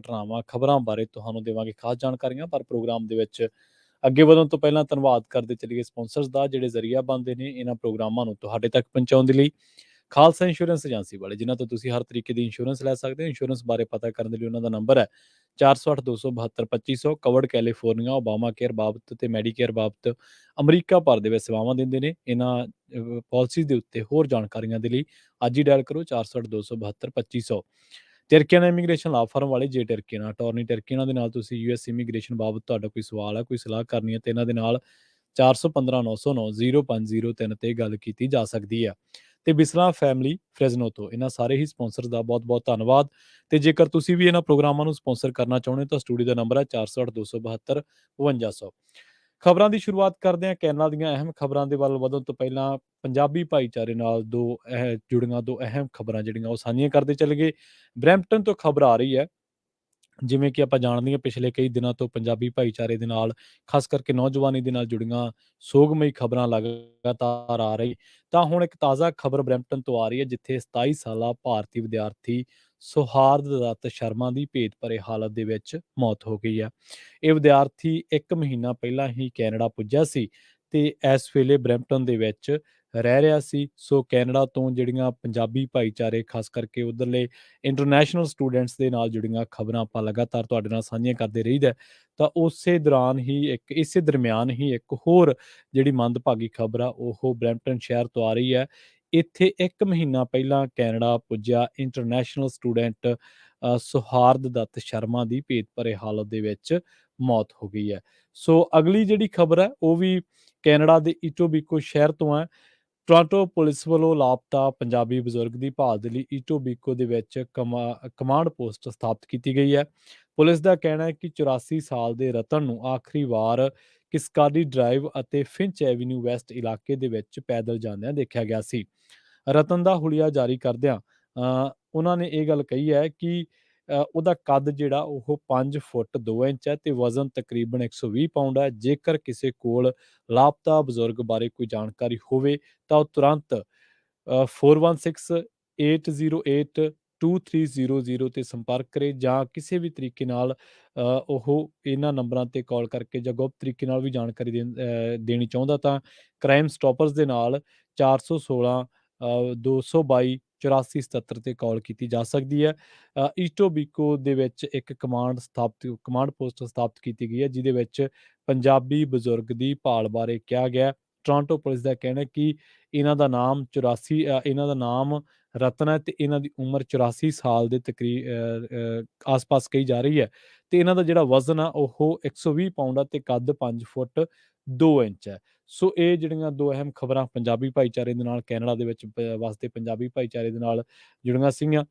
ਘਟਨਾਵਾਂ, ਖਬਰਾਂ ਬਾਰੇ ਤੁਹਾਨੂੰ ਦੇਵਾਂਗੇ ਖਾਸ ਜਾਣਕਾਰੀਆਂ। ਪਰ ਪ੍ਰੋਗਰਾਮ ਦੇ ਵਿੱਚ ਅੱਗੇ ਵਧਣ ਤੋਂ ਪਹਿਲਾਂ ਧੰਨਵਾਦ ਕਰਦੇ ਚੱਲੀਏ ਸਪਾਂਸਰਸ ਦਾ, ਜਿਹੜੇ ਜ਼ਰੀਆ ਬਣਦੇ ਨੇ ਇਹਨਾਂ ਪ੍ਰੋਗਰਾਮਾਂ ਨੂੰ ਤੁਹਾਡੇ ਤੱਕ ਪਹੁੰਚਾਉਣ ਦੇ ਲਈ। ਖਾਲਸਾ ਇੰਸ਼ੋਰੈਂਸ ਏਜੰਸੀ ਵਾਲੇ, ਜਿਨ੍ਹਾਂ ਤੋਂ ਤੁਸੀਂ ਹਰ ਤਰੀਕੇ ਦੀ ਇੰਸ਼ੋਰੈਂਸ ਲੈ ਸਕਦੇ ਹੋ। ਇੰਸ਼ੋਰੈਂਸ ਬਾਰੇ ਪਤਾ ਕਰਨ ਦੇ ਲਈ ਉਹਨਾਂ ਦਾ ਨੰਬਰ ਹੈ 408 272 2500। ਕਵਰਡ ਕੈਲੀਫੋਰਨੀਆ, ਓਬਾਮਾ ਕੇਅਰ ਬਾਬਤ ਤੇ ਮੈਡੀਕੇਅਰ ਬਾਬਤ ਅਮਰੀਕਾ ਭਰ ਦੇ ਵਿੱਚ ਸੇਵਾਵਾਂ ਦਿੰਦੇ ਨੇ। ਇਹਨਾਂ ਪਾਲਿਸੀਜ਼ ਦੇ ਉੱਤੇ ਹੋਰ ਜਾਣਕਾਰੀਆਂ ਦੇ ਲਈ ਅੱਜ ਹੀ ਡਾਇਲ ਕਰੋ 408 272 2500। ਟਰਕੀਆਨਾ ਇਮੀਗ੍ਰੇਸ਼ਨ ਲਾ ਫਰਮ ਵਾਲੇ, ਜੇ ਟਰਕੀਆਨਾ ਅਟਾਰਨੀ ਟਰਕੀਆਨਾ ਦੇ ਨਾਲ ਤੁਸੀਂ ਯੂਐਸ ਇਮੀਗ੍ਰੇਸ਼ਨ ਬਾਬਤ ਤੁਹਾਡਾ ਕੋਈ ਸਵਾਲ ਹੈ, ਕੋਈ ਸਲਾਹ ਕਰਨੀ ਹੈ, ਤੇ ਇਹਨਾਂ ਦੇ ਨਾਲ 4159090503 ਤੇ ਗੱਲ ਕੀਤੀ ਜਾ ਸਕਦੀ ਹੈ। ਤੇ ਬਿਸਲਾ ਫੈਮਿਲੀ ਫ੍ਰੈਜ਼ਨੋ ਤੋਂ ਇਹਨਾਂ ਸਾਰੇ ਹੀ ਸਪਾਂਸਰਸ ਦਾ ਬਹੁਤ ਬਹੁਤ ਧੰਨਵਾਦ। ਤੇ ਜੇਕਰ ਤੁਸੀਂ ਵੀ ਇਹਨਾਂ ਪ੍ਰੋਗਰਾਮਾਂ ਨੂੰ ਸਪਾਂਸਰ ਕਰਨਾ ਚਾਹੁੰਦੇ ਹੋ ਤਾਂ ਸਟੂਡੀਓ ਦਾ ਨੰਬਰ ਹੈ 408272 5200। ਖਬਰਾਂ ਦੀ ਸ਼ੁਰੂਆਤ ਕਰਦੇ ਹਾਂ। ਕੈਨੇਡਾ ਦੀਆਂ ਅਹਿਮ ਖਬਰਾਂ ਦੇ ਵੱਲ ਵਧਣ ਤੋਂ ਪਹਿਲਾਂ ਪੰਜਾਬੀ ਭਾਈਚਾਰੇ ਨਾਲ ਜੁੜੀਆਂ ਦੋ ਅਹਿਮ ਖਬਰਾਂ ਜਿਹੜੀਆਂ ਉਹ ਸਾਂਝੀਆਂ ਕਰਦੇ ਚਲੇ ਗਏ। ਬਰੈਂਪਟਨ ਤੋਂ ਖਬਰ ਆ ਰਹੀ ਹੈ, ਜਿਵੇਂ ਕਿ ਆਪਾਂ ਜਾਣਦੇ ਹਾਂ ਪਿਛਲੇ ਕਈ ਦਿਨਾਂ ਤੋਂ ਪੰਜਾਬੀ ਭਾਈਚਾਰੇ ਦੇ ਨਾਲ, ਖਾਸ ਕਰਕੇ ਨੌਜਵਾਨੀ ਦੇ ਨਾਲ ਜੁੜੀਆਂ ਸੋਗਮਈ ਖਬਰਾਂ ਲਗਾਤਾਰ ਆ ਰਹੀ। ਤਾਂ ਹੁਣ ਇੱਕ ਤਾਜ਼ਾ ਖਬਰ ਬਰੈਂਪਟਨ ਤੋਂ ਆ ਰਹੀ ਹੈ, ਜਿੱਥੇ 27 ਸਾਲਾ ਭਾਰਤੀ ਵਿਦਿਆਰਥੀ ਸੌਹਾਰਦ ਦੱਤ ਸ਼ਰਮਾ ਦੀ ਭੇਤ ਭਰੇ ਹਾਲਤ ਦੇ ਵਿੱਚ ਮੌਤ ਹੋ ਗਈ ਹੈ। ਇਹ ਵਿਦਿਆਰਥੀ 1 ਮਹੀਨਾ ਪਹਿਲਾਂ ਹੀ ਕੈਨੇਡਾ ਪੁੱਜਿਆ ਸੀ ਤੇ ਇਸ ਵੇਲੇ ਬਰੈਂਪਟਨ ਦੇ ਵਿੱਚ ਰਹਿ ਰਿਹਾ ਸੀ। ਸੋ ਕੈਨੇਡਾ ਤੋਂ ਜਿਹੜੀਆਂ ਪੰਜਾਬੀ ਭਾਈਚਾਰੇ, ਖਾਸ ਕਰਕੇ ਉਧਰਲੇ ਇੰਟਰਨੈਸ਼ਨਲ ਸਟੂਡੈਂਟਸ ਦੇ ਨਾਲ ਜੁੜੀਆਂ ਖਬਰਾਂ ਆਪਾਂ ਲਗਾਤਾਰ ਤੁਹਾਡੇ ਨਾਲ ਸਾਂਝੀਆਂ ਕਰਦੇ ਰਹੀਦਾ। ਤਾਂ ਇਸੇ ਦਰਮਿਆਨ ਹੀ ਇੱਕ ਹੋਰ ਜਿਹੜੀ ਮੰਦਭਾਗੀ ਖਬਰ ਆ ਉਹ ਬਰੈਂਪਟਨ ਸ਼ਹਿਰ ਤੋਂ ਆ ਰਹੀ ਹੈ। ਇੱਥੇ 1 ਮਹੀਨਾ ਪਹਿਲਾਂ ਕੈਨੇਡਾ ਪੁੱਜਿਆ ਇੰਟਰਨੈਸ਼ਨਲ ਸਟੂਡੈਂਟ ਸੌਹਾਰਦ ਦੱਤ ਸ਼ਰਮਾ ਦੀ ਭੇਤ ਭਰੇ ਹਾਲਤ ਦੇ ਵਿੱਚ ਮੌਤ ਹੋ ਗਈ ਹੈ। ਸੋ ਅਗਲੀ ਜਿਹੜੀ ਖਬਰ ਹੈ ਉਹ ਵੀ ਕੈਨੇਡਾ ਦੇ ਇਟੋਬੀਕੋ ਸ਼ਹਿਰ ਤੋਂ ਹੈ। ਟੋਰਾਂਟੋ ਪੁਲਿਸ ਵੱਲੋਂ ਲਾਪਤਾ ਪੰਜਾਬੀ ਬਜ਼ੁਰਗ ਦੀ ਭਾਲ ਦੇ ਲਈ ਇਟੋਬੀਕੋ ਦੇ ਵਿੱਚ ਕਮਾਂਡ ਪੋਸਟ ਸਥਾਪਿਤ ਕੀਤੀ ਗਈ ਹੈ। ਪੁਲਿਸ ਦਾ ਕਹਿਣਾ ਹੈ ਕਿ 84 ਸਾਲ ਦੇ ਰਤਨ ਨੂੰ ਆਖਰੀ ਵਾਰ ਕਿਸਕਾਡੀ ਡਰਾਈਵ ਅਤੇ ਫਿੰਚ ਐਵੀਨਿਊ ਵੈਸਟ ਇਲਾਕੇ ਦੇ ਵਿੱਚ ਪੈਦਲ ਜਾਂਦਿਆਂ ਦੇਖਿਆ ਗਿਆ ਸੀ। ਰਤਨ ਦਾ ਹੁਲੀਆ ਜਾਰੀ ਕਰਦਿਆਂ ਉਹਨਾਂ ਨੇ ਇਹ ਗੱਲ ਕਹੀ ਹੈ ਕਿ ਉਹਦਾ ਕੱਦ ਜਿਹੜਾ ਉਹ 5 ਫੁੱਟ 2 ਇੰਚ ਹੈ ਤੇ ਵਜ਼ਨ ਤਕਰੀਬਨ 120 ਪਾਉਂਡ ਹੈ। ਜੇਕਰ ਕਿਸੇ ਕੋਲ ਲਾਪਤਾ ਬਜ਼ੁਰਗ ਬਾਰੇ ਕੋਈ ਜਾਣਕਾਰੀ ਹੋਵੇ ਤਾਂ ਉਹ ਤੁਰੰਤ 4168082300 ਤੇ ਸੰਪਰਕ ਕਰੇ, ਜਾਂ ਕਿਸੇ ਵੀ ਤਰੀਕੇ ਨਾਲ ਉਹ ਇਹਨਾਂ ਨੰਬਰਾਂ ਤੇ ਕਾਲ ਕਰਕੇ ਜਾਂ ਗੁਪਤ ਤਰੀਕੇ ਨਾਲ ਵੀ ਜਾਣਕਾਰੀ ਦੇਣੀ ਚਾਹੁੰਦਾ ਤਾਂ ਕ੍ਰਾਈਮ ਸਟਾਪਰਸ ਦੇ ਨਾਲ 416 222 8477 ਤੇ ਕਾਲ ਕੀਤੀ ਜਾ ਸਕਦੀ ਹੈ। ਈਟੋਬੀਕੋ ਦੇ ਵਿੱਚ ਇੱਕ ਕਮਾਂਡ ਪੋਸਟ ਸਥਾਪਿਤ ਕੀਤੀ ਗਈ ਹੈ, ਜਿਹਦੇ ਵਿੱਚ ਪੰਜਾਬੀ ਬਜ਼ੁਰਗ ਦੀ ਭਾਲ ਬਾਰੇ ਕਿਹਾ ਗਿਆ। ਟੋਰਾਂਟੋ ਪੁਲਿਸ ਦਾ ਕਹਿਣਾ ਹੈ ਕਿ ਇਹਨਾਂ ਦਾ ਨਾਮ ਰਤਨ ਹੈ ਤੇ ਇਹਨਾਂ ਦੀ ਉਮਰ 84 ਸਾਲ ਦੇ ਆਸ-ਪਾਸ ਕਹੀ ਜਾ ਰਹੀ ਹੈ। ਤੇ ਇਹਨਾਂ ਦਾ ਜਿਹੜਾ ਵਜ਼ਨ ਆ ਉਹ 120 ਪਾਉਂਡ ਆ ਤੇ ਕੱਦ 5 ਫੁੱਟ 2 ਇੰਚ ਹੈ। ਸੋ ਇਹ ਜਿਹੜੀਆਂ ਦੋ ਅਹਿਮ ਖਬਰਾਂ ਪੰਜਾਬੀ ਭਾਈਚਾਰੇ ਦੇ ਨਾਲ, ਕੈਨੇਡਾ ਦੇ ਵਿੱਚ ਵਸਦੇ ਪੰਜਾਬੀ ਭਾਈਚਾਰੇ ਦੇ ਨਾਲ ਜੁੜੀਆਂ ਸੀਗੀਆਂ।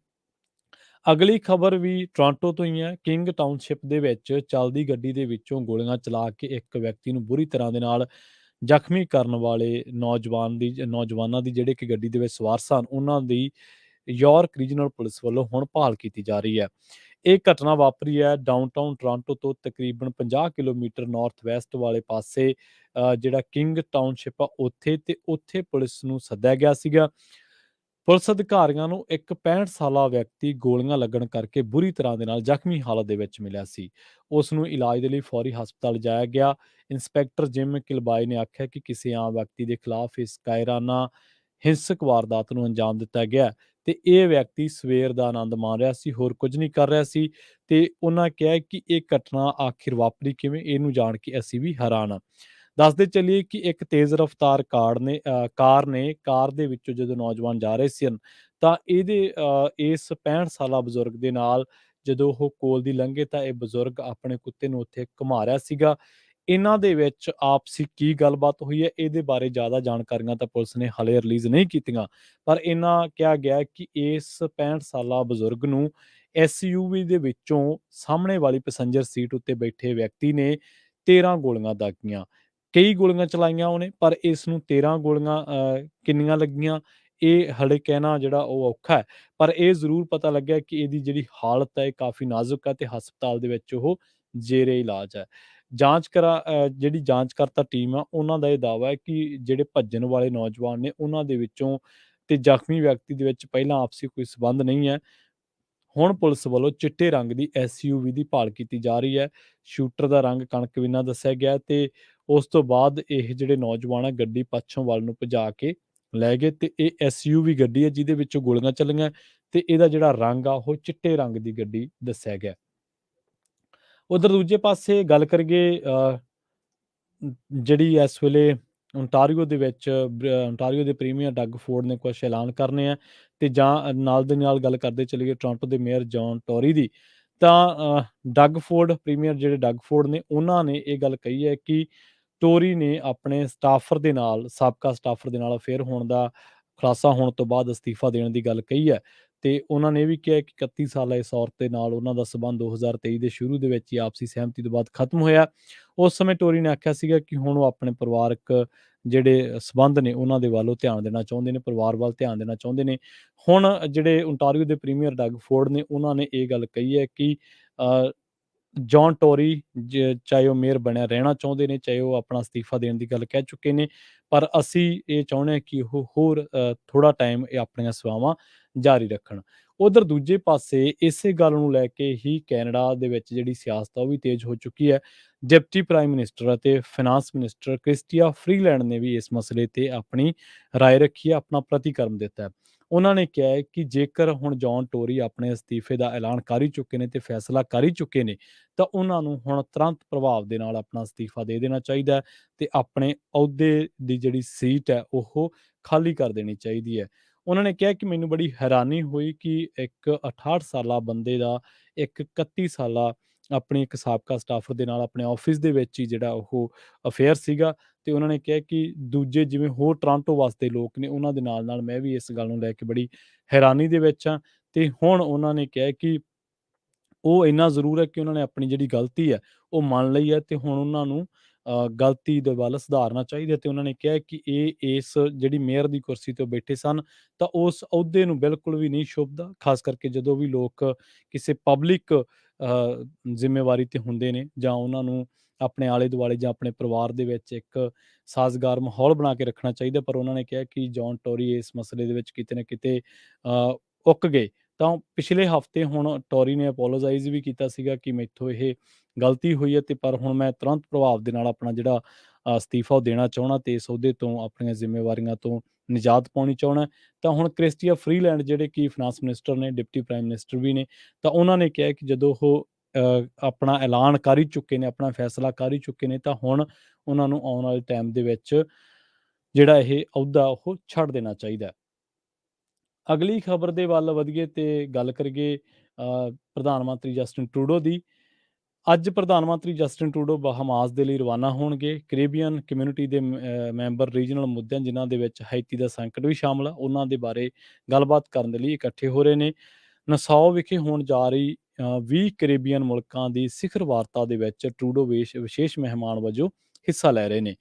ਅਗਲੀ ਖਬਰ ਵੀ ਟੋਰਾਂਟੋ ਤੋਂ ਹੀ ਹੈ। ਕਿੰਗ ਟਾਊਨਸ਼ਿਪ ਦੇ ਵਿੱਚ ਚੱਲਦੀ ਗੱਡੀ ਦੇ ਵਿੱਚੋਂ ਗੋਲੀਆਂ ਚਲਾ ਕੇ ਇੱਕ ਵਿਅਕਤੀ ਨੂੰ ਬੁਰੀ ਤਰ੍ਹਾਂ ਦੇ ਨਾਲ ਜ਼ਖਮੀ ਕਰਨ ਵਾਲੇ ਨੌਜਵਾਨਾਂ ਦੀ ਜਿਹੜੇ ਕਿ ਗੱਡੀ ਦੇ ਵਿੱਚ ਸਵਾਰ ਸਨ, ਉਹਨਾਂ ਦੀ ਯਾਰਕ ਰੀਜਨਲ ਪੁਲਿਸ ਵੱਲੋਂ ਹੁਣ ਭਾਲ ਕੀਤੀ ਜਾ ਰਹੀ ਹੈ। ਇਹ ਘਟਨਾ ਵਾਪਰੀ ਹੈ ਡਾਊਨਟਾਊਨ ਟੋਰਾਂਟੋ ਤੋਂ ਤਕਰੀਬਨ 50 ਕਿਲੋਮੀਟਰ ਨਾਰਥ ਵੈਸਟ ਵਾਲੇ ਪਾਸੇ, ਜਿਹੜਾ ਕਿੰਗ ਟਾਊਨਸ਼ਿਪ ਆ ਉੱਥੇ ਪੁਲਿਸ ਨੂੰ ਸੱਦਿਆ ਗਿਆ ਸੀਗਾ। ਪੁਲਿਸ ਅਧਿਕਾਰੀਆਂ ਨੂੰ ਇੱਕ 65 ਸਾਲਾ ਵਿਅਕਤੀ ਗੋਲੀਆਂ ਲੱਗਣ ਕਰਕੇ ਬੁਰੀ ਤਰ੍ਹਾਂ ਦੇ ਨਾਲ ਜ਼ਖਮੀ ਹਾਲਤ ਦੇ ਵਿੱਚ ਮਿਲਿਆ ਸੀ। ਉਸ ਨੂੰ ਇਲਾਜ ਦੇ ਲਈ ਫੌਰੀ ਹਸਪਤਾਲ ਲਿਜਾਇਆ ਗਿਆ। ਇੰਸਪੈਕਟਰ ਜਿਮ ਕਿਲਬਾਈ ਨੇ ਆਖਿਆ ਕਿ ਕਿਸੇ ਆਮ ਵਿਅਕਤੀ ਦੇ ਖਿਲਾਫ ਇਸ ਕਾਇਰਾਨਾ ਹਿੰਸਕ ਵਾਰਦਾਤ ਨੂੰ ਅੰਜਾਮ ਦਿੱਤਾ ਗਿਆ ਤੇ ਇਹ ਵਿਅਕਤੀ ਸਵੇਰ ਦਾ ਆਨੰਦ ਮਾਣ ਰਿਹਾ ਸੀ, ਹੋਰ ਕੁਝ ਨਹੀਂ ਕਰ ਰਿਹਾ ਸੀ। ਤੇ ਉਹਨਾਂ ਕਿਹਾ ਕਿ ਇਹ ਘਟਨਾ ਆਖਿਰ ਵਾਪਰੀ ਕਿਵੇਂ, ਇਹਨੂੰ ਜਾਣ ਕੇ ਅਸੀਂ ਵੀ ਹੈਰਾਨ ਹਾਂ। ਦੱਸਦੇ ਚੱਲੀਏ ਕਿ ਇੱਕ ਤੇਜ਼ ਰਫ਼ਤਾਰ ਕਾਰ ਦੇ ਵਿੱਚੋਂ ਜਦੋਂ ਨੌਜਵਾਨ ਜਾ ਰਹੇ ਸਨ ਤਾਂ ਇਸ 65 ਸਾਲਾ ਬਜ਼ੁਰਗ ਦੇ ਨਾਲ ਜਦੋਂ ਉਹ ਕੋਲ ਦੀ ਲੰਘੇ ਤਾਂ ਇਹ ਬਜ਼ੁਰਗ ਆਪਣੇ ਕੁੱਤੇ ਨੂੰ ਉੱਥੇ ਘੁਮਾ ਰਿਹਾ ਸੀਗਾ। ਇਹਨਾਂ ਦੇ ਵਿੱਚ ਆਪਸੀ ਕੀ ਗੱਲਬਾਤ ਹੋਈ ਹੈ, ਇਹਦੇ ਬਾਰੇ ਜ਼ਿਆਦਾ ਜਾਣਕਾਰੀਆਂ ਤਾਂ ਪੁਲਿਸ ਨੇ ਹਾਲੇ ਰਿਲੀਜ਼ ਨਹੀਂ ਕੀਤੀਆਂ। ਪਰ ਇਹਨਾਂ ਕਿਹਾ ਗਿਆ ਕਿ ਇਸ 65 ਸਾਲਾ ਬਜ਼ੁਰਗ ਨੂੰ SUV ਦੇ ਵਿੱਚੋਂ ਸਾਹਮਣੇ ਵਾਲੀ ਪੈਸੰਜਰ ਸੀਟ ਉੱਤੇ ਬੈਠੇ ਵਿਅਕਤੀ ਨੇ 13 ਗੋਲੀਆਂ ਦਾਗੀਆਂ। ਕਈ ਗੋਲੀਆਂ ਚਲਾਈਆਂ ਉਹਨੇ, ਪਰ ਇਸ ਨੂੰ 13 ਗੋਲੀਆਂ ਕਿੰਨੀਆਂ ਲੱਗੀਆਂ ਇਹ ਹਾਲੇ ਕਹਿਣਾ ਜਿਹੜਾ ਉਹ ਔਖਾ ਹੈ। ਪਰ ਇਹ ਜ਼ਰੂਰ ਪਤਾ ਲੱਗਿਆ ਕਿ ਇਹਦੀ ਜਿਹੜੀ ਹਾਲਤ ਹੈ ਇਹ ਕਾਫੀ ਨਾਜ਼ੁਕ ਹੈ ਤੇ ਹਸਪਤਾਲ ਦੇ ਵਿੱਚ ਉਹ ਜੇਰੇ ਇਲਾਜ ਹੈ। ਜਿਹੜੀ ਜਾਂਚਕਰਤਾ ਟੀਮ ਆ ਉਹਨਾਂ ਦਾ ਇਹ ਦਾਅਵਾ ਹੈ ਕਿ ਜਿਹੜੇ ਭੱਜਣ ਵਾਲੇ ਨੌਜਵਾਨ ਨੇ ਉਹਨਾਂ ਦੇ ਵਿੱਚੋਂ ਤੇ ਜ਼ਖਮੀ ਵਿਅਕਤੀ ਦੇ ਵਿੱਚ ਪਹਿਲਾਂ ਆਪਸੀ ਕੋਈ ਸਬੰਧ ਨਹੀਂ ਹੈ। ਹੁਣ ਪੁਲਿਸ ਵੱਲੋਂ ਚਿੱਟੇ ਰੰਗ ਦੀ ਐਸਯੂਵੀ ਦੀ ਭਾਲ ਕੀਤੀ ਜਾ ਰਹੀ ਹੈ। ਸ਼ੂਟਰ ਦਾ ਰੰਗ ਕਣਕ-ਵੀਨਾ ਦੱਸਿਆ ਗਿਆ ਤੇ ਉਸ ਤੋਂ ਬਾਅਦ ਇਹ ਜਿਹੜੇ ਨੌਜਵਾਨ ਆ ਗੱਡੀ ਪੱਛਮ ਵੱਲ ਨੂੰ ਭਜਾ ਕੇ ਲੈ ਗਏ ਤੇ ਇਹ ਐਸਯੂਵੀ ਗੱਡੀ ਹੈ ਜਿਹਦੇ ਵਿੱਚੋਂ ਗੋਲੀਆਂ ਚੱਲੀਆਂ ਤੇ ਇਹਦਾ ਜਿਹੜਾ ਰੰਗ ਆ ਉਹ ਚਿੱਟੇ ਰੰਗ ਦੀ ਗੱਡੀ ਦੱਸਿਆ ਗਿਆ। ਉਧਰ ਦੂਜੇ ਪਾਸੇ ਗੱਲ ਕਰੀਏ ਜਿਹੜੀ ਇਸ ਵੇਲੇ ਓਨਟਾਰੀਓ ਦੇ ਵਿੱਚ ਓਨਟਾਰੀਓ ਦੇ ਪ੍ਰੀਮੀਅਰ ਡੱਗ ਫੋਰਡ ਨੇ ਕੁਛ ਐਲਾਨ ਕਰਨੇ ਆ ਤੇ ਜਾਂ ਨਾਲ ਦੇ ਨਾਲ ਗੱਲ ਕਰਦੇ ਚਲੀਏ ਟੋਰਾਂਟੋ ਦੇ ਮੇਅਰ ਜੌਨ ਟੋਰੀ ਦੀ, ਤਾਂ ਡੱਗ ਫੋਰਡ ਪ੍ਰੀਮੀਅਰ ਜਿਹੜੇ ਡੱਗ ਫੋਰਡ ਨੇ ਉਹਨਾਂ ਨੇ ਇਹ ਗੱਲ ਕਹੀ ਹੈ ਕਿ ਟੋਰੀ ਨੇ ਆਪਣੇ ਸਟਾਫਰ ਦੇ ਨਾਲ ਸਾਬਕਾ ਸਟਾਫਰ ਦੇ ਨਾਲ ਅਫੇਅਰ ਹੋਣ ਦਾ ਖੁਲਾਸਾ ਹੋਣ ਤੋਂ ਬਾਅਦ ਅਸਤੀਫਾ ਦੇਣ ਦੀ ਗੱਲ ਕਹੀ ਹੈ ਤੇ ਉਹਨਾਂ ਨੇ ਇਹ ਵੀ ਕਿਹਾ ਕਿ 31 ਸਾਲਾ ਇਸ ਔਰਤ ਦੇ ਨਾਲ ਉਹਨਾਂ ਦਾ ਸਬੰਧ 2023 ਦੇ ਸ਼ੁਰੂ ਦੇ ਵਿੱਚ ਹੀ ਆਪਸੀ ਸਹਿਮਤੀ ਤੋਂ ਬਾਅਦ ਖਤਮ ਹੋਇਆ। ਉਸ ਸਮੇਂ ਟੋਰੀ ਨੇ ਆਖਿਆ ਸੀਗਾ ਕਿ ਹੁਣ ਉਹ ਆਪਣੇ ਪਰਿਵਾਰਕ ਜਿਹੜੇ ਸਬੰਧ ਨੇ ਉਹਨਾਂ ਦੇ ਵੱਲ ਉਹ ਧਿਆਨ ਦੇਣਾ ਚਾਹੁੰਦੇ ਨੇ, ਪਰਿਵਾਰ ਵੱਲ ਧਿਆਨ ਦੇਣਾ ਚਾਹੁੰਦੇ ਨੇ। ਹੁਣ ਜਿਹੜੇ ਓਨਟਾਰੀਓ ਦੇ ਪ੍ਰੀਮੀਅਰ ਡੱਗ ਫੋਰਡ ਨੇ ਉਹਨਾਂ ਨੇ ਇਹ ਗੱਲ ਕਹੀ ਹੈ ਕਿ ਅ, ਜੌਨ ਟੋਰੀ ਚਾਹੇ ਉਹ ਮੇਅਰ ਬਣਿਆ ਰਹਿਣਾ ਚਾਹੁੰਦੇ ਨੇ, ਚਾਹੇ ਉਹ ਆਪਣਾ ਅਸਤੀਫਾ ਦੇਣ ਦੀ ਗੱਲ ਕਹਿ ਚੁੱਕੇ ਨੇ, ਪਰ ਅਸੀਂ ਇਹ ਚਾਹੁੰਦੇ ਹਾਂ ਕਿ ਉਹ ਹੋਰ ਥੋੜ੍ਹਾ ਟਾਈਮ ਇਹ ਆਪਣੀਆਂ ਸੇਵਾਵਾਂ ਜਾਰੀ ਰੱਖਣ। ਉਧਰ ਦੂਜੇ ਪਾਸੇ ਇਸੇ ਗੱਲ ਨੂੰ ਲੈ ਕੇ ਹੀ ਕੈਨੇਡਾ ਦੇ ਵਿੱਚ ਜਿਹੜੀ ਸਿਆਸਤ ਆ ਉਹ ਵੀ ਤੇਜ਼ ਹੋ ਚੁੱਕੀ ਹੈ। ਡਿਪਟੀ ਪ੍ਰਾਈਮ ਮਿਨਿਸਟਰ ਅਤੇ ਫਾਈਨਾਂਸ ਮਿਨਿਸਟਰ ਕ੍ਰਿਸਟੀਆ ਫਰੀਲੈਂਡ ਨੇ ਵੀ ਇਸ ਮਸਲੇ ਤੇ ਆਪਣੀ ਰਾਏ ਰੱਖੀ ਹੈ, ਆਪਣਾ ਪ੍ਰਤੀਕਰਮ ਦਿੱਤਾ ਹੈ। ਉਹਨਾਂ ਨੇ ਕਿਹਾ ਹੈ ਕਿ ਜੇਕਰ ਹੁਣ ਜੌਨ ਟੋਰੀ ਆਪਣੇ ਅਸਤੀਫੇ ਦਾ ਐਲਾਨ ਕਰ ਹੀ ਚੁੱਕੇ ਨੇ ਤੇ ਫੈਸਲਾ ਕਰ ਹੀ ਚੁੱਕੇ ਨੇ, ਤਾਂ ਉਹਨਾਂ ਨੂੰ ਹੁਣ ਤੁਰੰਤ ਪ੍ਰਭਾਵ ਦੇ ਨਾਲ ਆਪਣਾ ਅਸਤੀਫਾ ਦੇ ਦੇਣਾ ਚਾਹੀਦਾ ਹੈ ਤੇ ਆਪਣੇ ਅਹੁਦੇ ਦੀ ਜਿਹੜੀ ਸੀਟ ਹੈ ਉਹ ਖਾਲੀ ਕਰ ਦੇਣੀ ਚਾਹੀਦੀ ਹੈ। ਉਹਨਾਂ ਨੇ ਕਿਹਾ ਕਿ ਮੈਨੂੰ ਬੜੀ ਹੈਰਾਨੀ ਹੋਈ ਕਿ ਇੱਕ 68 ਸਾਲਾ ਬੰਦੇ ਦਾ ਇੱਕ 31 ਸਾਲਾ ਆਪਣੀ ਇੱਕ ਸਾਬਕਾ ਸਟਾਫਰ ਦੇ ਨਾਲ ਆਪਣੇ ਆਫਿਸ ਦੇ ਵਿੱਚ ਹੀ ਜਿਹੜਾ ਉਹ ਅਫੇਅਰ ਸੀਗਾ ਤੇ ਉਹਨਾਂ ਨੇ ਕਿਹਾ ਕਿ ਦੂਜੇ ਜਿਵੇਂ ਹੋਰ ਟੋਰਾਂਟੋ ਵਾਸਤੇ ਲੋਕ ਨੇ ਉਹਨਾਂ ਦੇ ਨਾਲ-ਨਾਲ ਮੈਂ ਵੀ ਇਸ ਗੱਲ ਨੂੰ ਲੈ ਕੇ ਬੜੀ ਹੈਰਾਨੀ ਦੇ ਵਿੱਚ ਹਾਂ ਤੇ ਹੁਣ ਉਹਨਾਂ ਨੇ ਕਿਹਾ ਕਿ ਉਹ ਇੰਨਾ ਜ਼ਰੂਰ ਹੈ ਕਿ ਉਹਨਾਂ ਨੇ ਆਪਣੀ ਜਿਹੜੀ ਗਲਤੀ ਹੈ, ਉਹ ਮੰਨ ਲਈ ਹੈ ਤੇ ਹੁਣ ਉਹਨਾਂ ਨੂੰ ਗਲਤੀ ਦੇ ਵੱਲ ਸੁਧਾਰਨਾ ਚਾਹੀਦਾ ਤੇ ਉਹਨਾਂ ਨੇ ਕਿਹਾ ਕਿ ਇਹ ਇਸ ਜਿਹੜੀ ਮੇਅਰ ਦੀ ਕੁਰਸੀ ਤੇ ਬੈਠੇ ਸਨ, ਤਾਂ ਉਸ ਅਹੁਦੇ ਨੂੰ ਬਿਲਕੁਲ ਵੀ ਨਹੀਂ ਸ਼ੋਭਦਾ, ਖਾਸ ਕਰਕੇ ਜਦੋਂ ਵੀ ਲੋਕ ਕਿਸੇ ਪਬਲਿਕ ਜ਼ਿੰਮੇਵਾਰੀ ਤੇ ਹੁੰਦੇ ਨੇ ਜਾਂ ਉਹਨਾਂ ਨੂੰ ਆਪਣੇ ਆਲੇ-ਦੁਆਲੇ ਜਾਂ ਆਪਣੇ ਪਰਿਵਾਰ ਦੇ ਵਿੱਚ ਇੱਕ ਸਾਜ਼ਗਾਰ ਮਾਹੌਲ ਬਣਾ ਕੇ ਰੱਖਣਾ ਚਾਹੀਦਾ। ਪਰ ਉਹਨਾਂ ਨੇ ਕਿਹਾ ਕਿ ਜੌਨ ਟੋਰੀ ਇਸ ਮਸਲੇ ਦੇ ਵਿੱਚ ਕਿਤੇ ਨਾ ਕਿਤੇ ਉੱਕ ਗਏ। ਤਾਂ ਪਿਛਲੇ ਹਫ਼ਤੇ ਹੁਣ ਟੋਰੀ ਨੇ ਅਪੋਲੋਜਾਈਜ਼ ਵੀ ਕੀਤਾ ਸੀਗਾ ਕਿ ਮੈਥੋਂ ਇਹ ਗਲਤੀ ਹੋਈ ਹੈ ਤੇ ਪਰ ਹੁਣ ਮੈਂ ਤੁਰੰਤ ਪ੍ਰਭਾਵ ਦੇ ਨਾਲ ਆਪਣਾ ਜਿਹੜਾ ਅਸਤੀਫਾ ਉਹ ਦੇਣਾ ਚਾਹੁੰਦਾ ਤੇ ਇਸ ਅਹੁਦੇ ਤੋਂ ਆਪਣੀਆਂ ਜ਼ਿੰਮੇਵਾਰੀਆਂ ਤੋਂ ਨਿਜਾਤ ਪਾਉਣੀ ਚਾਹੁੰਦਾ। ਤਾਂ ਹੁਣ ਕ੍ਰਿਸਟੀਆ ਫਰੀਲੈਂਡ ਜਿਹੜੇ ਕਿ ਫਾਈਨਾਂਸ ਮਿਨਿਸਟਰ ਨੇ, ਡਿਪਟੀ ਪ੍ਰਾਈਮ ਮਿਨਿਸਟਰ ਵੀ ਨੇ, ਤਾਂ ਉਹਨਾਂ ਨੇ ਕਿਹਾ ਕਿ ਜਦੋਂ ਉਹ ਆਪਣਾ ਐਲਾਨ ਕਰ ਹੀ ਚੁੱਕੇ ਨੇ, ਆਪਣਾ ਫੈਸਲਾ ਕਰ ਹੀ ਚੁੱਕੇ ਨੇ, ਤਾਂ ਹੁਣ ਉਹਨਾਂ ਨੂੰ ਆਉਣ ਵਾਲੇ ਟਾਈਮ ਦੇ ਵਿੱਚ ਜਿਹੜਾ ਇਹ ਅਹੁਦਾ ਉਹ ਛੱਡ ਦੇਣਾ ਚਾਹੀਦਾ ਹੈ। ਅਗਲੀ ਖਬਰ ਦੇ ਵੱਲ ਵਧੀਏ ਤੇ ਗੱਲ ਕਰੀਏ ਪ੍ਰਧਾਨ ਮੰਤਰੀ ਜਸਟਿਨ ਟਰੂਡੋ ਦੀ। ਅੱਜ ਪ੍ਰਧਾਨ ਮੰਤਰੀ ਜਸਟਿਨ ਟਰੂਡੋ ਬਹਾਮਾਸ ਦੇ ਲਈ ਰਵਾਨਾ ਹੋਣਗੇ। ਕੈਰੇਬੀਅਨ ਕਮਿਊਨਿਟੀ ਦੇ ਮੈਂਬਰ ਰੀਜਨਲ ਮੁੱਦਿਆਂ ਜਿਨ੍ਹਾਂ ਦੇ ਵਿੱਚ ਹਾਈਤੀ ਦਾ ਸੰਕਟ ਵੀ ਸ਼ਾਮਲ ਆ, ਉਹਨਾਂ ਦੇ ਬਾਰੇ ਗੱਲਬਾਤ ਕਰਨ ਦੇ ਲਈ ਇਕੱਠੇ ਹੋ ਰਹੇ ਨੇ। ਨਸਾਓ ਵਿਖੇ ਹੋਣ ਜਾ ਰਹੀ 20 ਕੈਰੇਬੀਅਨ ਮੁਲਕਾਂ ਦੀ ਸਿਖਰ ਵਾਰਤਾ ਦੇ ਵਿੱਚ ਟਰੂਡੋ ਵਿਸ਼ੇਸ਼ ਮਹਿਮਾਨ ਵਜੋਂ ਹਿੱਸਾ ਲੈ ਰਹੇ ਨੇ।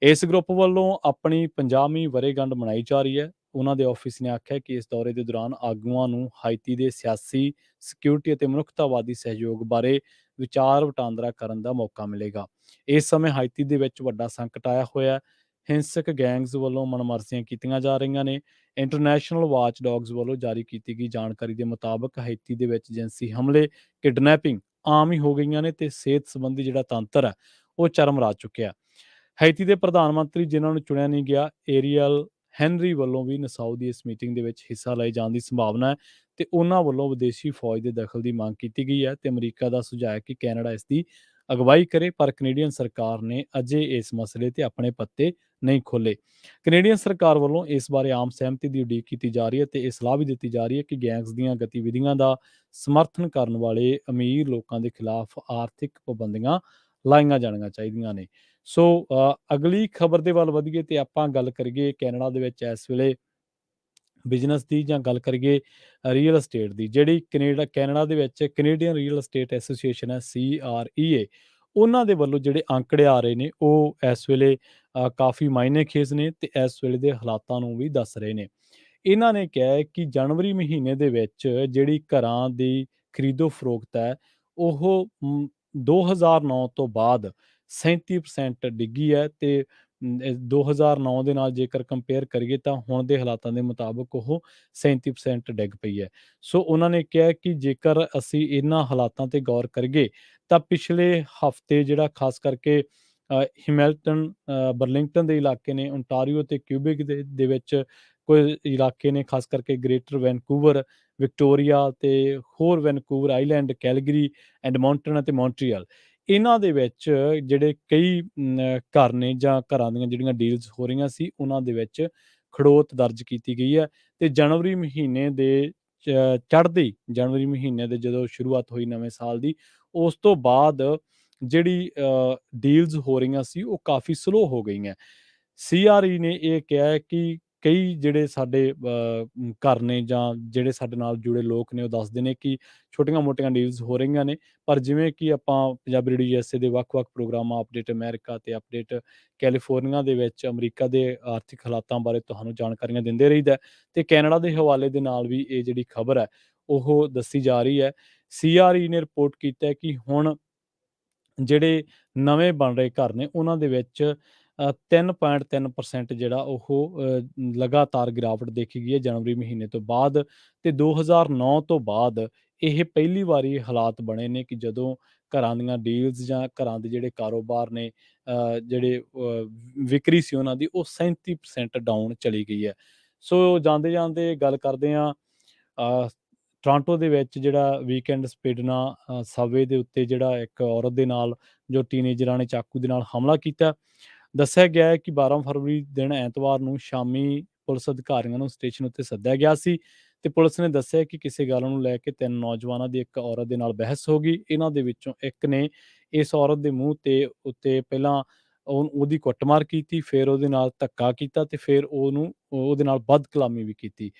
ਇਸ ਗਰੁੱਪ ਵੱਲੋਂ ਆਪਣੀ 50ਵੀਂ ਵਰ੍ਹੇਗੰਢ ਮਨਾਈ ਜਾ ਰਹੀ ਹੈ। ਉਹਨਾਂ ਦੇ ਆਫਿਸ ਨੇ ਆਖਿਆ ਕਿ ਇਸ ਦੌਰੇ ਦੇ ਦੌਰਾਨ ਆਗੂਆਂ ਨੂੰ ਹਾਈਤੀ ਦੇ ਸਿਆਸੀ, ਸਿਕਿਉਰਿਟੀ ਅਤੇ ਮਨੁੱਖਤਾਵਾਦੀ ਸਹਿਯੋਗ ਬਾਰੇ ਵਿਚਾਰ ਵਟਾਂਦਰਾ ਕਰਨ ਦਾ ਮੌਕਾ ਮਿਲੇਗਾ। ਇਸ ਸਮੇਂ ਹਾਈਤੀ ਦੇ ਵਿੱਚ ਵੱਡਾ ਸੰਕਟ ਆਇਆ ਹੋਇਆ ਹੈ। ਹਿੰਸਕ ਗੈਂਗਸ ਵੱਲੋਂ ਮਨਮਰਜ਼ੀਆਂ ਕੀਤੀਆਂ ਜਾ ਰਹੀਆਂ ਨੇ। ਇੰਟਰਨੈਸ਼ਨਲ ਵਾਚ ਡੌਗਸ ਵੱਲੋਂ ਜਾਰੀ ਕੀਤੀ ਗਈ ਜਾਣਕਾਰੀ ਦੇ ਮੁਤਾਬਕ ਹਾਈਤੀ ਦੇ ਵਿੱਚ ਜਿਨਸੀ ਹਮਲੇ, ਕਿਡਨੈਪਿੰਗ ਆਮ ਹੀ ਹੋ ਗਈਆਂ ਨੇ ਤੇ ਸਿਹਤ ਸੰਬੰਧੀ ਜਿਹੜਾ ਤੰਤਰ ਹੈ ਉਹ ਚਰਮਰਾ ਚੁੱਕਿਆ। ਹਾਈਤੀ ਦੇ ਪ੍ਰਧਾਨ ਮੰਤਰੀ ਜਿਨ੍ਹਾਂ ਨੂੰ ਚੁਣਿਆ ਨਹੀਂ ਗਿਆ, ਏਰੀਅਲ ਹੈਨਰੀ ਵੱਲੋਂ ਵੀ ਨਸਾਓ ਦੀ ਇਸ ਮੀਟਿੰਗ ਦੇ ਵਿੱਚ ਹਿੱਸਾ ਲਏ ਜਾਣ ਦੀ ਸੰਭਾਵਨਾ ਹੈ ਤੇ ਉਹਨਾਂ ਵੱਲੋਂ ਵਿਦੇਸ਼ੀ ਫੌਜ ਦੇ ਦਖਲ ਦੀ ਮੰਗ ਕੀਤੀ ਗਈ ਹੈ ਤੇ ਅਮਰੀਕਾ ਦਾ ਸੁਝਾਅ ਹੈ ਕਿ ਕੈਨੇਡਾ ਇਸ ਦੀ ਅਗਵਾਈ ਕਰੇ, ਪਰ ਕੈਨੇਡੀਅਨ ਸਰਕਾਰ ਨੇ ਅਜੇ ਇਸ ਮਸਲੇ ਤੇ ਆਪਣੇ ਪੱਤੇ ਨਹੀਂ ਖੋਲ੍ਹੇ। ਕੈਨੇਡੀਅਨ ਸਰਕਾਰ ਵੱਲੋਂ ਇਸ ਬਾਰੇ ਆਮ ਸਹਿਮਤੀ ਦੀ ਉਡੀਕ ਕੀਤੀ ਜਾ ਰਹੀ ਹੈ ਤੇ ਇਹ ਸਲਾਹ ਵੀ ਦਿੱਤੀ ਜਾ ਰਹੀ ਹੈ ਕਿ ਗੈਂਗਸ ਦੀਆਂ ਗਤੀਵਿਧੀਆਂ ਦਾ ਸਮਰਥਨ ਕਰਨ ਵਾਲੇ ਅਮੀਰ ਲੋਕਾਂ ਦੇ ਖਿਲਾਫ ਆਰਥਿਕ ਪਾਬੰਦੀਆਂ ਲਾਈਆਂ ਜਾਣੀਆਂ ਚਾਹੀਦੀਆਂ ਨੇ। ਸੋ ਅਗਲੀ ਖਬਰ ਦੇ ਵੱਲ ਵਧੀਏ ਤੇ ਆਪਾਂ ਗੱਲ ਕਰੀਏ ਕੈਨੇਡਾ ਦੇ ਵਿੱਚ ਇਸ ਵੇਲੇ ਬਿਜ਼ਨਸ ਦੀ ਜਾਂ ਗੱਲ ਕਰੀਏ ਰੀਅਲ ਅਸਟੇਟ ਦੀ। ਜਿਹੜੀ ਕੈਨੇਡਾ ਦੇ ਵਿੱਚ ਕੈਨੇਡੀਅਨ ਰੀਅਲ ਅਸਟੇਟ ਐਸੋਸੀਏਸ਼ਨ ਹੈ CREA, ਉਹਨਾਂ ਦੇ ਵੱਲੋਂ ਜਿਹੜੇ ਅੰਕੜੇ ਆ ਰਹੇ ਨੇ ਉਹ ਇਸ ਵੇਲੇ ਕਾਫੀ ਮਾਇਨੇਖੇਜ਼ ਨੇ ਤੇ ਇਸ ਵੇਲੇ ਦੇ ਹਾਲਾਤਾਂ ਨੂੰ ਵੀ ਦੱਸ ਰਹੇ ਨੇ। ਇਹਨਾਂ ਨੇ ਕਿਹਾ ਹੈ ਕਿ ਜਨਵਰੀ ਮਹੀਨੇ ਦੇ ਵਿੱਚ ਜਿਹੜੀ ਘਰਾਂ ਦੀ ਖਰੀਦੋ ਫਰੋਖਤ ਹੈ ਉਹ 2009 ਤੋਂ ਬਾਅਦ 37% ਡਿੱਗੀ ਹੈ ਤੇ 2009 ਦੇ ਨਾਲ ਜੇਕਰ ਕੰਪੇਅਰ ਕਰੀਏ ਤਾਂ ਹੁਣ ਦੇ ਹਾਲਾਤਾਂ ਦੇ ਮੁਤਾਬਕ ਉਹ 37% ਡਿੱਗ ਪਈ ਹੈ। ਸੋ ਉਹਨਾਂ ਨੇ ਕਿਹਾ ਕਿ ਜੇਕਰ ਅਸੀਂ ਇਹਨਾਂ ਹਾਲਾਤਾਂ ਤੇ ਗੌਰ ਕਰੀਏ ਤਾਂ ਪਿਛਲੇ ਹਫ਼ਤੇ ਜਿਹੜਾ ਖਾਸ ਕਰਕੇ ਹਿਮੈਲਟਨ, ਬਰਲਿੰਗਟਨ ਦੇ ਇਲਾਕੇ ਨੇ, ਓਨਟਾਰੀਓ ਤੇ ਕਿਊਬਿਕ ਦੇ ਵਿੱਚ ਕੁਝ ਇਲਾਕੇ ਨੇ, ਖਾਸ ਕਰਕੇ ਗ੍ਰੇਟਰ ਵੈਨਕੂਵਰ, ਵਿਕਟੋਰੀਆ ਤੇ ਹੋਰ ਵੈਨਕੂਵਰ ਆਈਲੈਂਡ, ਕੈਲਗਰੀ, ਐਡਮੌਂਟਨ ਅਤੇ ਮੌਂਟਰੀਅਲ, ਇਹਨਾਂ ਦੇ ਵਿੱਚ ਜਿਹੜੇ ਕਈ ਘਰ ਨੇ ਜਾਂ ਘਰਾਂ ਦੀਆਂ ਜਿਹੜੀਆਂ ਡੀਲਸ ਹੋ ਰਹੀਆਂ ਸੀ, ਉਹਨਾਂ ਦੇ ਵਿੱਚ ਖੜੋਤ ਦਰਜ ਕੀਤੀ ਗਈ ਹੈ। ਤੇ ਜਨਵਰੀ ਮਹੀਨੇ ਦੇ ਚੜ੍ਹਦੇ ਜਨਵਰੀ ਮਹੀਨੇ ਦੇ ਜਦੋਂ ਸ਼ੁਰੂਆਤ ਹੋਈ ਨਵੇਂ ਸਾਲ ਦੀ, ਉਸ ਤੋਂ ਬਾਅਦ ਜਿਹੜੀ ਡੀਲਸ ਹੋ ਰਹੀਆਂ ਸੀ ਉਹ ਕਾਫੀ ਸਲੋ ਹੋ ਗਈਆਂ। ਸੀਆਰਈ ਨੇ ਇਹ ਕਿਹਾ ਹੈ ਕਿ ਕਈ ਜਿਹੜੇ ਸਾਡੇ ਘਰ ਨੇ ਜਾਂ ਜਿਹੜੇ ਸਾਡੇ ਨਾਲ ਜੁੜੇ ਲੋਕ ਨੇ, ਉਹ ਦੱਸਦੇ ਨੇ ਕਿ ਛੋਟੀਆਂ-ਮੋਟੀਆਂ ਡੀਲਸ ਹੋ ਰਹੀਆਂ ਨੇ, ਪਰ ਜਿਵੇਂ ਕਿ ਆਪਾਂ ਪੰਜਾਬੀ ਰੇਡੀਓ ਯੂਐਸਏ ਦੇ ਵੱਖ-ਵੱਖ ਪ੍ਰੋਗਰਾਮਾਂ, ਅਪਡੇਟ ਅਮਰੀਕਾ ਤੇ ਅਪਡੇਟ ਕੈਲੀਫੋਰਨੀਆ ਦੇ ਵਿੱਚ ਅਮਰੀਕਾ ਦੇ ਆਰਥਿਕ ਹਾਲਾਤਾਂ ਬਾਰੇ ਤੁਹਾਨੂੰ ਜਾਣਕਾਰੀਆਂ ਦਿੰਦੇ ਰਹੀਦਾ ਹੈ, ਤੇ ਕੈਨੇਡਾ ਦੇ ਹਵਾਲੇ ਦੇ ਨਾਲ ਵੀ ਇਹ ਜਿਹੜੀ ਖਬਰ ਹੈ ਉਹ ਦੱਸੀ ਜਾ ਰਹੀ ਹੈ। ਸੀਆਰਈ ਨੇ ਰਿਪੋਰਟ ਕੀਤਾ ਹੈ ਕਿ ਹੁਣ ਜਿਹੜੇ ਨਵੇਂ ਬਣ ਰਹੇ ਘਰ ਨੇ, ਉਹਨਾਂ ਦੇ ਵਿੱਚ 3.3% ਜਿਹੜਾ ਉਹ ਲਗਾਤਾਰ ਗਿਰਾਵਟ ਦੇਖੀ ਗਈ ਹੈ ਜਨਵਰੀ ਮਹੀਨੇ ਤੋਂ ਬਾਅਦ। ਤੇ 2009 ਤੋਂ ਬਾਅਦ ਇਹ ਪਹਿਲੀ ਵਾਰੀ ਹਾਲਾਤ ਬਣੇ ਨੇ ਕਿ ਜਦੋਂ ਘਰਾਂ ਦੀਆਂ ਡੀਲਸ ਜਾਂ ਘਰਾਂ ਦੇ ਜਿਹੜੇ ਕਾਰੋਬਾਰ ਨੇ, ਜਿਹੜੇ ਵਿਕਰੀ ਸੀ ਉਹਨਾਂ ਦੀ, ਉਹ 37% ਡਾਊਨ ਚਲੀ ਗਈ ਹੈ। ਸੋ ਜਾਂਦੇ-ਜਾਂਦੇ ਗੱਲ ਕਰਦੇ ਹਾਂ, ਟੋਰਾਂਟੋ ਦੇ ਵਿੱਚ ਜਿਹੜਾ ਵੀਕਐਂਡ ਸਪਿਡਨਾ ਸਬਵੇ ਦੇ ਉੱਤੇ ਜਿਹੜਾ ਇੱਕ ਔਰਤ ਦੇ ਨਾਲ ਜੋ ਟੀਨੇਜਰਾਂ ਨੇ ਚਾਕੂ ਦੇ ਨਾਲ ਹਮਲਾ ਕੀਤਾ। ਦੱਸਿਆ ਗਿਆ ਹੈ ਕਿ 12 ਫਰਵਰੀ ਦਿਨ ਐਤਵਾਰ ਨੂੰ ਸ਼ਾਮੀ ਪੁਲਿਸ ਅਧਿਕਾਰੀਆਂ ਨੂੰ ਸਟੇਸ਼ਨ ਉੱਤੇ ਸੱਦਿਆ ਗਿਆ ਸੀ, ਤੇ ਪੁਲਿਸ ਨੇ ਦੱਸਿਆ ਕਿ ਕਿਸੇ ਗੱਲ ਨੂੰ ਲੈ ਕੇ 3 ਨੌਜਵਾਨਾਂ ਦੀ ਇੱਕ ਔਰਤ ਦੇ ਨਾਲ ਬਹਿਸ ਹੋ ਗਈ। ਇਹਨਾਂ ਦੇ ਵਿੱਚੋਂ ਇੱਕ ਨੇ ਇਸ ਔਰਤ ਦੇ ਮੂੰਹ ਤੇ ਉੱਤੇ ਪਹਿਲਾਂ ਉਹਦੀ ਕੁੱਟਮਾਰ ਕੀਤੀ, ਫਿਰ ਉਹਦੇ ਨਾਲ ਧੱਕਾ ਕੀਤਾ ਤੇ ਫਿਰ ਉਹਦੇ ਨਾਲ ਬਦਕਲਾਮੀ ਵੀ ਕੀਤੀ।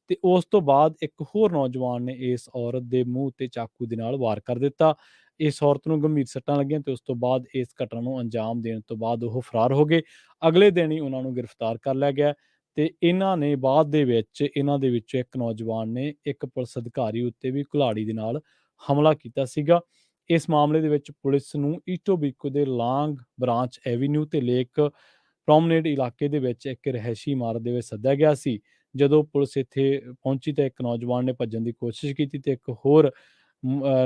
ਤੇ ਉਸ ਤੋਂ ਬਾਅਦ ਇੱਕ ਹੋਰ ਨੌਜਵਾਨ ਨੇ ਇਸ ਔਰਤ ਦੇ ਮੂੰਹ ਤੇ ਚਾਕੂ ਦੇ ਨਾਲ ਵਾਰ ਕਰ ਦਿੱਤਾ। ਇਸ ਔਰਤ ਨੂੰ ਗੰਭੀਰ ਸੱਟਾਂ ਲੱਗੀਆਂ ਤੇ ਉਸ ਤੋਂ ਬਾਅਦ ਇਸ ਘਟਨਾ ਨੂੰ ਅੰਜਾਮ ਦੇਣ ਤੋਂ ਬਾਅਦ ਉਹ ਫਰਾਰ ਹੋ ਗਏ। ਅਗਲੇ ਦਿਨ ਹੀ ਉਹਨਾਂ ਨੂੰ ਗ੍ਰਿਫਤਾਰ ਕਰ ਲਿਆ ਗਿਆ, ਤੇ ਇਹਨਾਂ ਨੇ ਬਾਅਦ ਦੇ ਵਿੱਚ ਇਹਨਾਂ ਦੇ ਵਿੱਚੋਂ ਇੱਕ ਨੌਜਵਾਨ ਨੇ ਇੱਕ ਪੁਲਿਸ ਅਧਿਕਾਰੀ ਉੱਤੇ ਵੀ ਕੁਹਾੜੀ ਦੇ ਨਾਲ ਹਮਲਾ ਕੀਤਾ ਸੀਗਾ। ਇਸ ਮਾਮਲੇ ਦੇ ਵਿੱਚ ਪੁਲਿਸ ਨੂੰ ਈਟੋਬੀਕੋ ਦੇ ਲਾਂਗ ਬ੍ਰਾਂਚ ਐਵੀਨਿਊ ਤੇ ਲੇਕ ਪ੍ਰੋਮਨੇਡ ਇਲਾਕੇ ਦੇ ਵਿੱਚ ਇੱਕ ਰਿਹਾਇਸ਼ੀ ਇਮਾਰਤ ਦੇ ਵਿੱਚ ਸੱਦਿਆ ਗਿਆ ਸੀ। ਜਦੋਂ ਪੁਲਿਸ ਇੱਥੇ ਪਹੁੰਚੀ ਤਾਂ ਇੱਕ ਨੌਜਵਾਨ ਨੇ ਭੱਜਣ ਦੀ ਕੋਸ਼ਿਸ਼ ਕੀਤੀ ਤੇ ਇੱਕ ਹੋਰ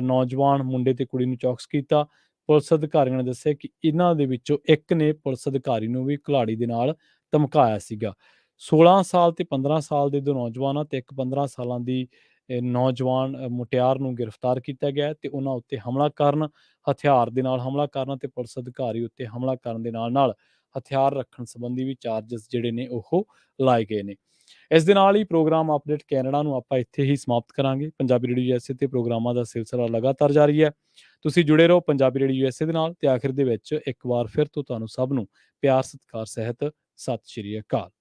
ਨੌਜਵਾਨ ਮੁੰਡੇ ਤੇ ਕੁੜੀ ਨੂੰ ਚੌਕਸ ਕੀਤਾ। ਪੁਲਿਸ ਅਧਿਕਾਰੀਆਂ ਨੇ ਦੱਸਿਆ ਕਿ ਇਹਨਾਂ ਦੇ ਵਿੱਚੋਂ ਇੱਕ ਨੇ ਪੁਲਿਸ ਅਧਿਕਾਰੀ ਨੂੰ ਵੀ ਕੁਹਾੜੀ ਦੇ ਨਾਲ ਧਮਕਾਇਆ ਸੀਗਾ। 16 ਸਾਲ ਤੇ 15 ਸਾਲ ਦੇ 2 ਨੌਜਵਾਨਾਂ ਤੇ ਇੱਕ 15 ਸਾਲਾਂ ਦੀ ਨੌਜਵਾਨ ਮੁਟਿਆਰ ਨੂੰ ਗ੍ਰਿਫਤਾਰ ਕੀਤਾ ਗਿਆ ਤੇ ਉਹਨਾਂ ਉੱਤੇ ਹਮਲਾ ਕਰਨ, ਹਥਿਆਰ ਦੇ ਨਾਲ ਹਮਲਾ ਕਰਨ ਤੇ ਪੁਲਿਸ ਅਧਿਕਾਰੀ ਉੱਤੇ ਹਮਲਾ ਕਰਨ ਦੇ ਨਾਲ-ਨਾਲ ਹਥਿਆਰ ਰੱਖਣ ਸੰਬੰਧੀ ਵੀ ਚਾਰਜਸ ਜਿਹੜੇ ਨੇ ਉਹ ਲਾਏ ਗਏ ਨੇ। ਇਸ ਦੇ ਨਾਲ ਹੀ ਪ੍ਰੋਗਰਾਮ ਅਪਡੇਟ ਕੈਨੇਡਾ ਨੂੰ ਆਪਾਂ ਇੱਥੇ ਹੀ ਸਮਾਪਤ ਕਰਾਂਗੇ। ਪੰਜਾਬੀ ਰੇਡੀਓ ਯੂਐਸਏ ਤੇ ਪ੍ਰੋਗਰਾਮਾਂ ਦਾ ਸਿਲਸਿਲਾ ਲਗਾਤਾਰ ਜਾਰੀ ਹੈ। ਤੁਸੀਂ ਜੁੜੇ ਰਹੋ ਪੰਜਾਬੀ ਰੇਡੀਓ ਯੂਐਸਏ ਦੇ ਨਾਲ, ਤੇ ਆਖਿਰ ਦੇ ਵਿੱਚ ਇੱਕ ਵਾਰ ਫਿਰ ਤੋਂ ਤੁਹਾਨੂੰ ਸਭ ਨੂੰ ਪਿਆਰ, ਸਤਿਕਾਰ ਸਹਿਤ ਸਤਿ ਸ਼੍ਰੀ ਅਕਾਲ।